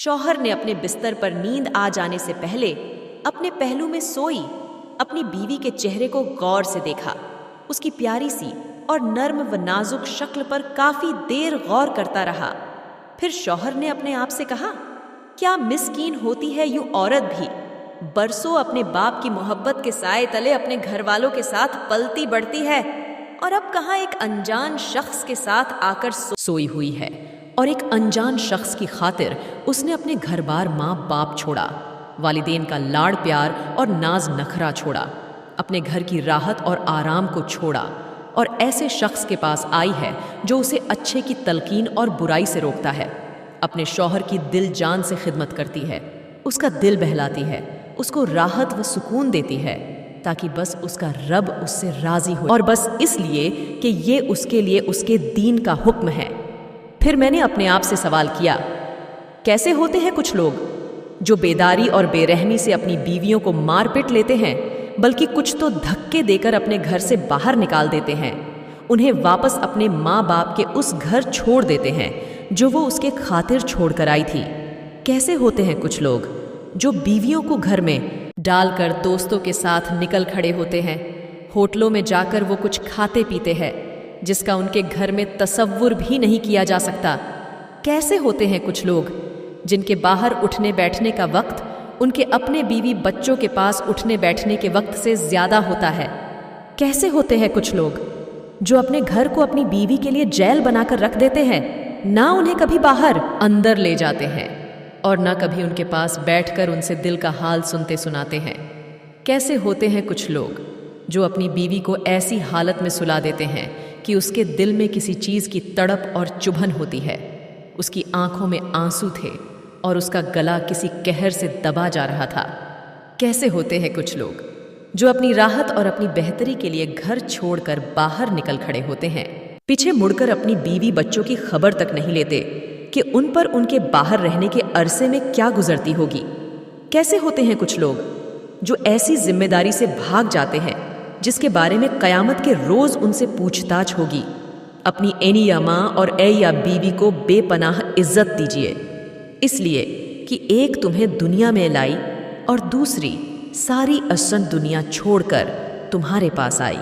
शौहर ने अपने बिस्तर पर नींद आ जाने से पहले अपने पहलू में सोई अपनी बीवी के चेहरे को गौर से देखा। उसकी प्यारी सी और नर्म व नाजुक शक्ल पर काफी देर गौर करता रहा। फिर शौहर ने अपने आप से कहा, क्या मिस्कीन होती है यूं औरत भी, बरसों अपने बाप की मोहब्बत के साए तले अपने घर वालों के साथ पलती बढ़ती है और अब कहाँ एक अनजान शख्स के साथ आकर सोई हुई है और एक अनजान शख्स की खातिर उसने अपने घर बार माँ बाप छोड़ा, वालिदैन का लाड़ प्यार और नाज नखरा छोड़ा, अपने घर की राहत और आराम को छोड़ा और ऐसे शख्स के पास आई है जो उसे अच्छे की तलकीन और बुराई से रोकता है, अपने शौहर की दिल जान से खिदमत करती है, उसका दिल बहलाती है, उसको राहत व सुकून देती है ताकि बस उसका रब उससे राजी हो, और बस इसलिए कि ये उसके लिए उसके दीन का हुक्म है। फिर मैंने अपने आप से सवाल किया, कैसे होते हैं कुछ लोग जो बेदारी और बेरहमी से अपनी बीवियों को मार पीट लेते हैं, बल्कि कुछ तो धक्के देकर अपने घर से बाहर निकाल देते हैं, उन्हें वापस अपने माँ बाप के उस घर छोड़ देते हैं जो वो उसके खातिर छोड़ कर आई थी। कैसे होते हैं कुछ लोग जो बीवियों को घर में डालकर दोस्तों के साथ निकल खड़े होते हैं, होटलों में जाकर वो कुछ खाते पीते हैं जिसका उनके घर में तसव्वुर भी नहीं किया जा सकता। कैसे होते हैं कुछ लोग जिनके बाहर उठने बैठने का वक्त उनके अपने बीवी बच्चों के पास उठने बैठने के वक्त से ज्यादा होता है। कैसे होते हैं कुछ लोग जो अपने घर को अपनी बीवी के लिए जेल बनाकर रख देते हैं, ना उन्हें कभी बाहर अंदर ले जाते हैं और ना कभी उनके पास बैठकर उनसे दिल का हाल सुनते सुनाते हैं। कैसे होते हैं कुछ लोग जो अपनी बीवी को ऐसी हालत में सुला देते हैं कि उसके दिल में किसी चीज़ की तड़प और चुभन होती है, उसकी आंखों में आंसू थे और उसका गला किसी कहर से दबा जा रहा था। कैसे होते हैं कुछ लोग जो अपनी राहत और अपनी बेहतरी के लिए घर छोड़कर बाहर निकल खड़े होते हैं, पीछे मुड़कर अपनी बीवी बच्चों की खबर तक नहीं लेते कि उन पर उनके बाहर रहने के अरसे में क्या गुजरती होगी। कैसे होते हैं कुछ लोग जो ऐसी जिम्मेदारी से भाग जाते हैं जिसके बारे में कयामत के रोज उनसे पूछताछ होगी। अपनी एनी या माँ और ए या बीवी को बेपनाह इज्जत दीजिए, इसलिए कि एक तुम्हें दुनिया में लाई और दूसरी सारी असन दुनिया छोड़कर तुम्हारे पास आई।